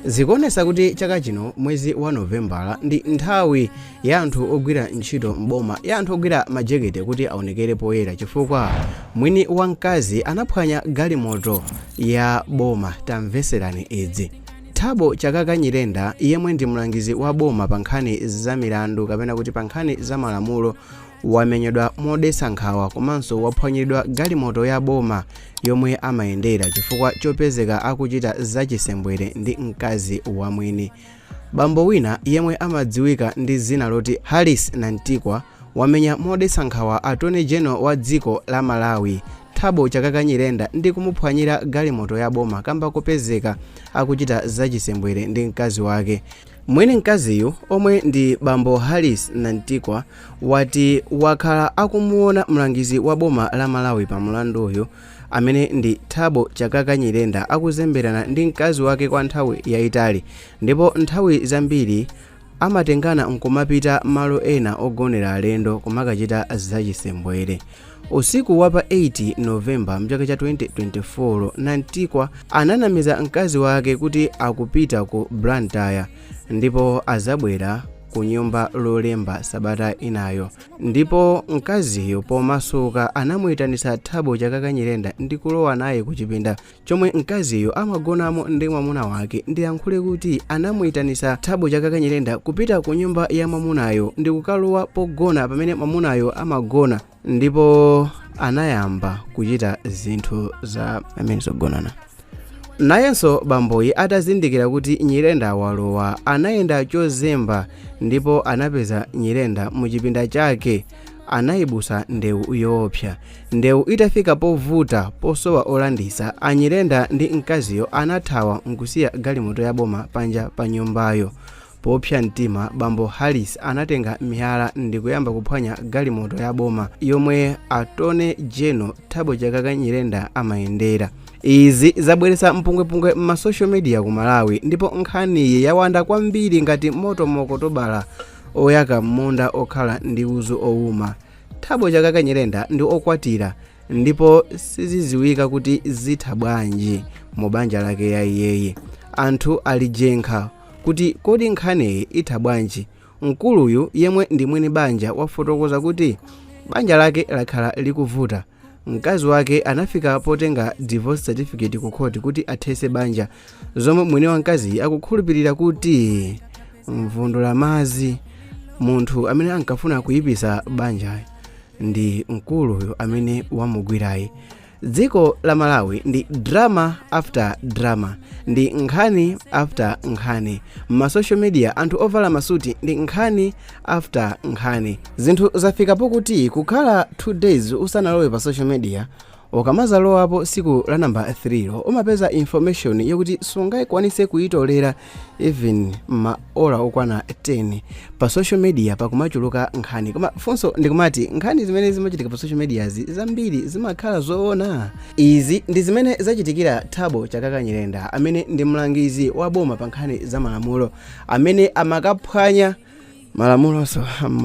Zikuonesa kuti chaka chino mwezi wa Novembala ndi nthawi ya anthu ogwira ntchito mboma ya anthu ogwira majekete kuti aonekere poyera chifukwa mwini wamkazi anaphwanya galimoto ya boma. Tamveserani idzi. Thabo Chakakanyirenda yemwe ndi mlangizi wa boma pa nkhani za milandu kapena kuti pa nkhani za malamulo wamenyedwa modetsa nkhawa komanso waphwanyiridwa galimoto ya boma yomwe amayendera chifukwa chopezeka akuchita zachisembwere ndi mkazi wa mwini. Bambo wina yemwe amadziwika ndi zina loti Haris Nantikwa wamenya modetsa nkhawa attorney general wa dziko la Malawi Thabo Chakakanyirenda ndi kumuphwanyira galimoto ya boma kamba kopezeka akuchita zachisembwere ndi mkazi wake. Mwini mkaziyu omwe ndi Bambo Haris Nantikwa wati wakhala akumuona mlangizi wa boma la Malawi pa mlanduyu amene ndi Thabo Chakakanyirenda akuzemberana ndi mkazi wake kwa nthawi yayitali, ndipo nthawi zambiri amatengana nkumapita malo ena ogonera alendo kumakachita zachisembwere. Usiku wa pa 8 Novemba mchaka cha 2024 Nantikwa ananamiza mkazi wake kuti akupita ku Blantyre ndipo azabwera ku nyumba lolemba sabata inayo, ndipo mkaziyo pomasuka anamuyitanisa Thabo Chakakanyirenda ndi kulowa naye ku chipinda chomwe mkaziyo amagonamo ndi mwamuna wake. Ndiyankhule kuti anamuyitanisa Thabo Chakakanyirenda kupita ku nyumba ya mwamunayo ndi kukalowa pogona pamene mwamunayo amagona, ndipo anayamba kuchita zinthu za amene zogonana. Nayenso bamboyi atazindikira kuti Nyirenda walowa anayenda chozemba ndipo anapeza Nyirenda mu chipinda chake anayibusa ndewu yoopsa. Ndewu itafika povuta posowa olandisa, Anyirenda ndi mkaziyo anathawa nkusiya galimoto ya boma panja pa nyumbayo. Popsa mtima, Bambo Haris anatenga miyala ndi kuyamba kuphwanya galimoto ya boma yomwe attorney general Thabo Chakakanyirenda amayendera. Izi zabweretsa mpungwepungwe ma social media ku Malawi, ndipo nkhaniyi yawanda kwambiri ngati moto mokotobala oyaka munda okhala ndi uzu owuma. Thabo Chakakanyirenda ndi okwatira ndipo siziziwika kuti zitha bwanji mu banja lake ya iyeyi. Anthu alijenkha kuti kodi nkhaniyi itha bwanji. Mkuluyu yemwe ndi mwini banja wafotokoza kuti banja lake lakhala likuvuta. Mkazi wake anafika potenga divorce certificate ku court kuti athese banja, zomwe mwini wa mkazi akukhulupirira kuti mvundula mazi munthu amene ankafuna kuyipisa banja ndi mkuluyo amene wamugwirayi. Dziko la Malawi ndi drama after drama, ndi nkhani after nkhani. Ma social media anthu ovala masuti ndi nkhani after nkhani. Zinthu zafika pokuti kukhala 2 days usanalowe pa social media, ukamazalowapo siku la namba 3 umapeza information yokuti sungayikwanise kuyitolera even maola okwana 10 pa social media pakumachuluka nkhani. Koma funso ndikumati nkhani zimene zimachitika pa social media zambiri zimakhala zoona. Izi ndi zimene zachitikira Thabo Chakakanyirenda amene ndi mlangizi wa boma pa nkhani za malamulo amene amakaphwanya malamulo so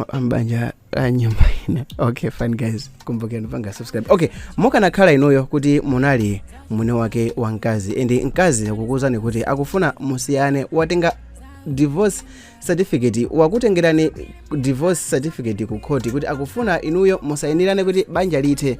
ambanja la nyumba ina. Okay, fine guys, kumbukeni panga subscribe. Okay, mukanakhala inoyo kuti munali mwini wake wa mkazi endi mkazi akukuzani kuti akufuna musiyane, watenga divorce certificate, wakutengerani divorce certificate ku court kuti akufuna inuyo musayinirane kuti banja lithe.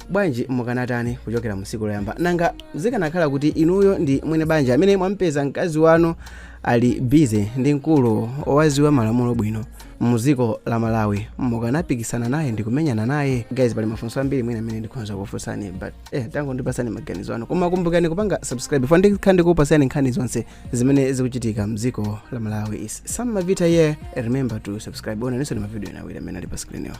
Bwanji mukanatani kuchokera musiku loyamba? Nanga zikanakhala kuti inuyo ndi mwini banja amene mwampeza mkazi wanu ali busy ndi mkulu owaziwa malamulo bwino muziko la Malawi, mukanapikisana naye ndi kumenyana naye? Guys, pali mafunso ambiri mwina amene ndikhonza kufunsani, but tangu ndipasani maganizo anu. Koma kumbukani kupanga subscribe before ndikhandi kupasani nkhani zonse zimene zikuchitika mziko la Malawi. Is some Mavita here. Remember to subscribe. Ona niso ni mavideo na wile mena lipa screen yo.